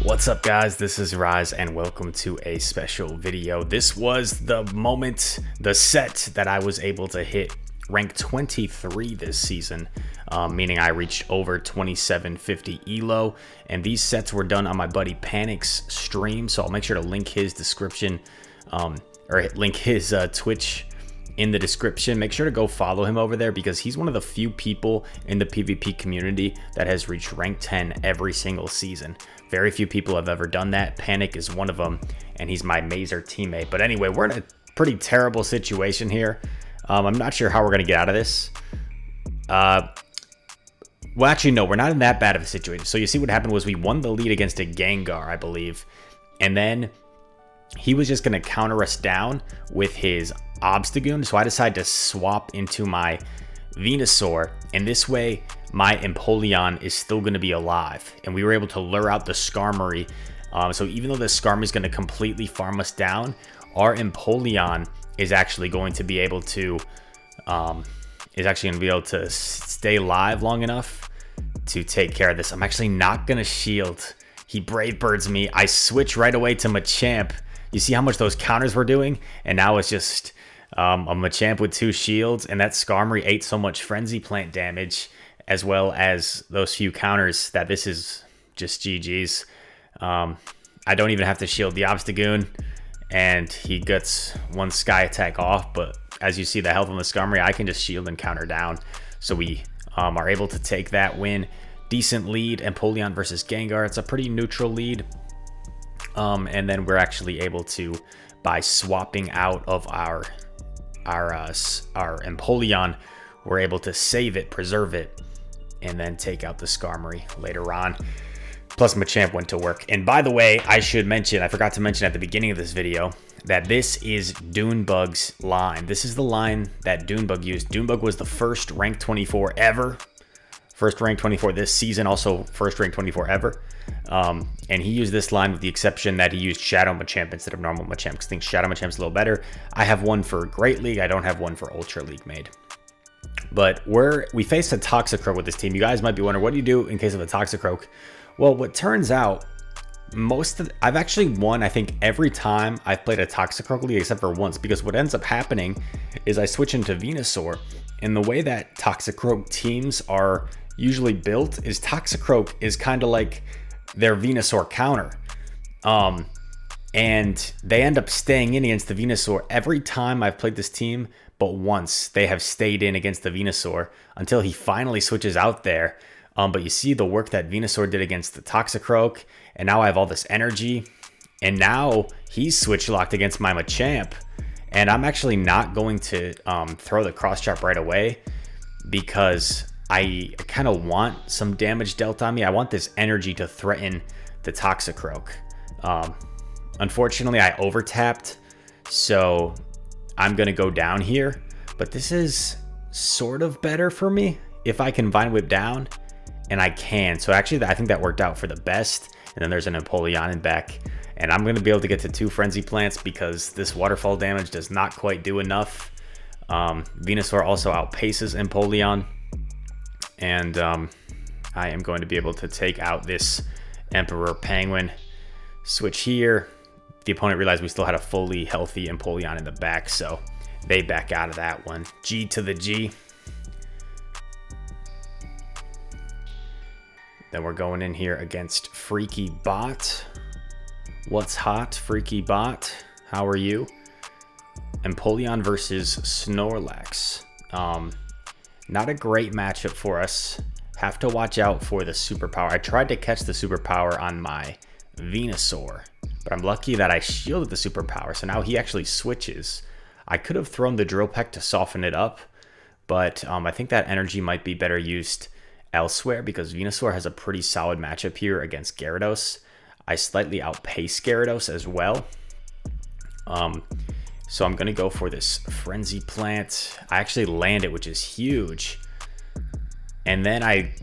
What's up, guys? This is Rise and welcome to a special video. This was the moment, the set that I was able to hit rank 23 this season, meaning I reached over 2750 elo, and these sets were done on my buddy Panic's stream, so I'll make sure to link his description, or link his Twitch in the description. Make sure to go follow him over there because he's one of the few people in the PvP community that has reached rank 10 every single season. Very few people have ever done that. Panic is one of them, and he's my Mazer teammate. But anyway, we're in a pretty terrible situation here. I'm not sure how we're going to get out of this. Well, actually, no, we're not in that bad of a situation. So you see what happened was we won the lead against a Gengar, I believe. And then he was just going to counter us down with his Obstagoon. So I decided to swap into my Venusaur, and this way my Empoleon is still going to be alive, and we were able to lure out the Skarmory. So even though the Skarmory is going to completely farm us down, our Empoleon is actually going to be able to stay alive long enough to take care of this. I'm actually not going to shield. He Brave Birds me. I switch right away to Machamp. You see how much those counters were doing, and now it's just a Machamp with 2 shields, and that Skarmory ate so much Frenzy Plant damage as well as those few counters that this is just GG's. I don't even have to shield the Obstagoon, and he gets 1 Sky Attack off, but as you see the health on the Skarmory, I can just shield and counter down. So we are able to take that win. Decent lead, Empoleon versus Gengar. It's a pretty neutral lead. And then we're actually able to, by swapping out of our Empoleon, we're able to save it, preserve it, and then take out the Skarmory later on. Plus Machamp went to work. And by the way, I forgot to mention at the beginning of this video that this is Doonebug's line. This is the line that Doonebug used. Doonebug was the first rank 24 ever. First rank 24 this season, also first rank 24 ever. And he used this line with the exception that he used Shadow Machamp instead of normal Machamp, because I think Shadow Machamp's a little better. I have one for Great League. I don't have one for Ultra League made. But we faced a Toxicroak with this team. You guys might be wondering, what do you do in case of a Toxicroak? Well, what turns out, I've actually won, I think, every time I've played a Toxicroak League except for once, because what ends up happening is I switch into Venusaur, and the way that Toxicroak teams are usually built is Toxicroak is kind of like their Venusaur counter. And they end up staying in against the Venusaur every time I've played this team, but once they have stayed in against the Venusaur until he finally switches out there. But you see the work that Venusaur did against the Toxicroak, and now I have all this energy, and now he's switch locked against my Machamp, and I'm actually not going to throw the cross chop right away because I kind of want some damage dealt on me. I want this energy to threaten the Toxicroak. Unfortunately, I overtapped, so I'm going to go down here. But this is sort of better for me if I can Vine Whip down, and I can. So actually, I think that worked out for the best. And then there's an Empoleon in back. And I'm going to be able to get to 2 Frenzy Plants because this waterfall damage does not quite do enough. Venusaur also outpaces Empoleon. And I am going to be able to take out this Emperor Penguin. Switch here. The opponent realized we still had a fully healthy Empoleon in the back, so they back out of that one. G to the G. Then we're going in here against Freaky Bot. What's hot, Freaky Bot? How are you? Empoleon versus Snorlax. Not a great matchup for us. Have to watch out for the superpower. I tried to catch the superpower on my Venusaur, but I'm lucky that I shielded the superpower, so now he actually switches. I could have thrown the Drill Peck to soften it up, but I think that energy might be better used elsewhere because Venusaur has a pretty solid matchup here against Gyarados. I slightly outpace Gyarados as well. So I'm going to go for this Frenzy Plant. I actually land it, which is huge. And then I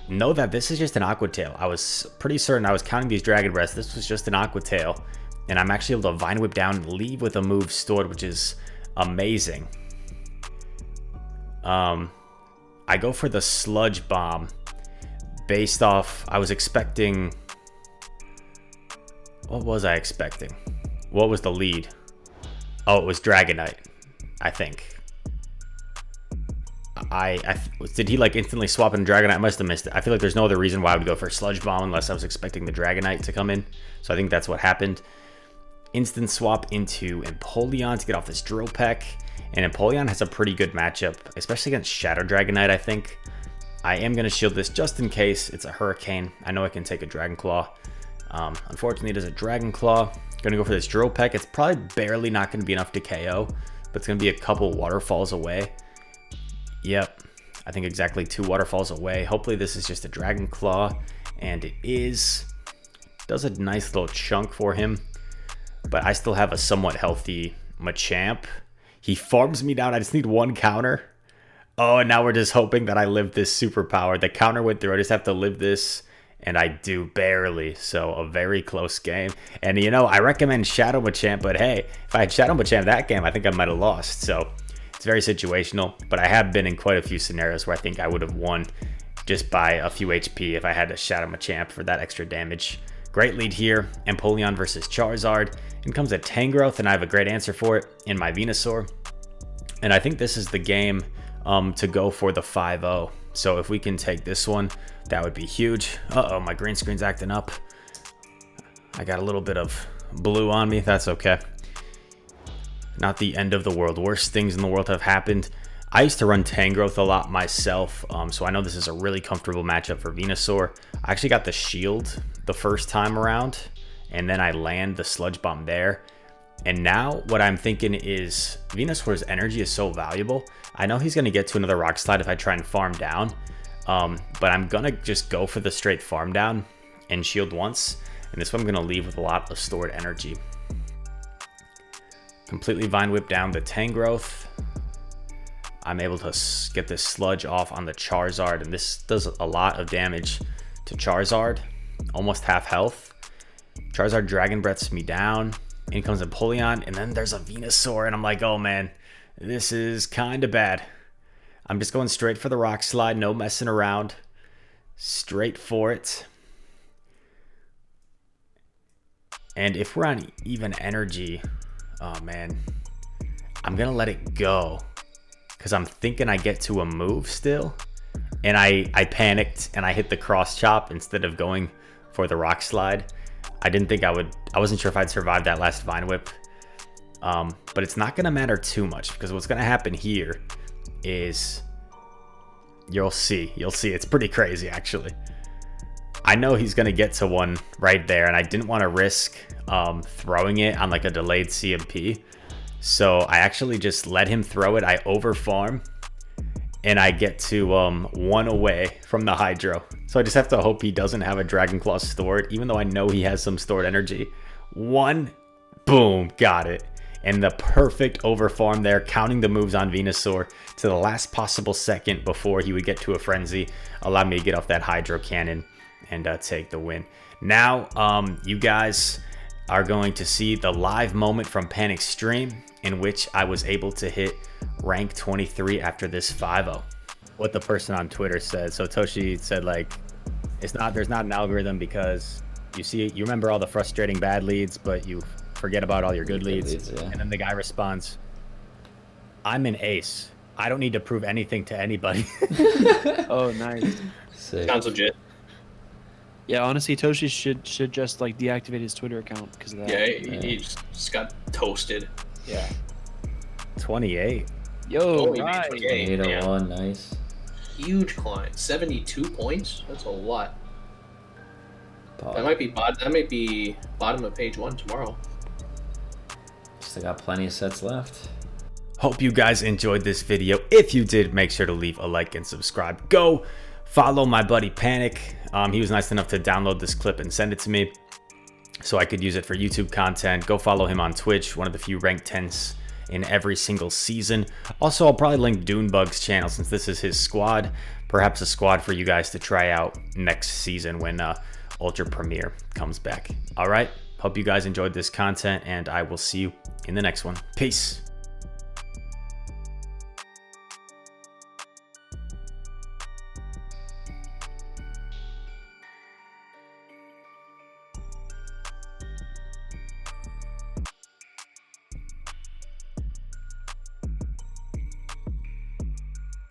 know that this is just an Aqua Tail. I was pretty certain I was counting these Dragon Breaths. This was just an Aqua Tail. And I'm actually able to Vine Whip down and leave with a move stored, which is amazing. I go for the Sludge Bomb based off, I was expecting What was I expecting? What was the lead? Oh, it was Dragonite, I think. Did he like instantly swap in Dragonite? I must have missed it. I feel like there's no other reason why I would go for Sludge Bomb unless I was expecting the Dragonite to come in. So I think that's what happened. Instant swap into Empoleon to get off this Drill Peck. And Empoleon has a pretty good matchup, especially against Shadow Dragonite, I think. I am going to shield this just in case it's a Hurricane. I know I can take a Dragon Claw. Unfortunately, it is a Dragon Claw. Going to go for this Drill Peck. It's probably barely not going to be enough to KO, but it's going to be a couple waterfalls away. Yep, I think exactly 2 waterfalls away. Hopefully this is just a Dragon Claw, and it is. Does a nice little chunk for him, but I still have a somewhat healthy Machamp. He farms me down. I just need 1 counter. Oh, and now we're just hoping that I live this superpower. The counter went through. I just have to live this, and I do barely. So a very close game. And, you know, I recommend Shadow Machamp, but hey, if I had Shadow Machamp that game, I think I might have lost. So it's very situational, but I have been in quite a few scenarios where I think I would have won just by a few HP if I had a Shadow Machamp for that extra damage. Great lead here. Empoleon versus Charizard. In comes a Tangrowth, and I have a great answer for it in my Venusaur. And I think this is the game to go for the 5-0. So if we can take this one, that would be huge. Uh-oh, my green screen's acting up. I got a little bit of blue on me. That's okay. Not the end of the world. Worst things in the world have happened. I used to run Tangrowth a lot myself, so I know this is a really comfortable matchup for Venusaur. I actually got the shield the first time around, and then I land the Sludge Bomb there. And now what I'm thinking is Venusaur's energy is so valuable. I know he's going to get to another Rock Slide if I try and farm down, but I'm going to just go for the straight farm down and shield once. And this one I'm going to leave with a lot of stored energy. Completely Vine Whip down the Tangrowth. I'm able to get this Sludge off on the Charizard, and this does a lot of damage to Charizard. Almost half health. Charizard Dragon Breaths me down. In comes Empoleon, and then there's a Venusaur, and I'm like, oh man, this is kind of bad. I'm just going straight for the Rock Slide, no messing around. Straight for it. And if we're on even energy, oh man, I'm gonna let it go because I'm thinking I get to a move still, and I panicked and I hit the cross chop instead of going for the Rock Slide. I didn't think I would. I wasn't sure if I'd survive that last Vine Whip, but it's not gonna matter too much because what's gonna happen here is you'll see. It's pretty crazy actually. I know he's gonna get to one right there, and I didn't want to risk throwing it on like a delayed CMP. So I actually just let him throw it. I over farm, and I get to 1 away from the Hydro. So I just have to hope he doesn't have a Dragon Claw stored, even though I know he has some stored energy. 1, boom, got it. And the perfect over farm there, counting the moves on Venusaur to the last possible second before he would get to a Frenzy, allowed me to get off that Hydro Cannon and take the win. Now, you guys are going to see the live moment from Panic's stream in which I was able to hit rank 23 after this 5-0. What the person on Twitter said. So Toshi said like, there's not an algorithm because you remember all the frustrating bad leads, but you forget about all your good leads. Yeah. And then the guy responds, I'm an ace. I don't need to prove anything to anybody. Oh, nice. Sick. Sounds legit. Yeah, honestly, Toshi should just like deactivate his Twitter account because of that. Yeah, he just got toasted. Yeah. 28. Yo, nice. 801, nice. Huge climb. 72 points. That's a lot. That might be bottom of page 1 tomorrow. Still got plenty of sets left. Hope you guys enjoyed this video. If you did, make sure to leave a like and subscribe. Go follow my buddy Panic. He was nice enough to download this clip and send it to me so I could use it for YouTube content. Go follow him on Twitch, one of the few ranked 10s in every single season. Also, I'll probably link Doonebug's channel since this is his squad. Perhaps a squad for you guys to try out next season when Ultra Premier comes back. All right, hope you guys enjoyed this content, and I will see you in the next one. Peace.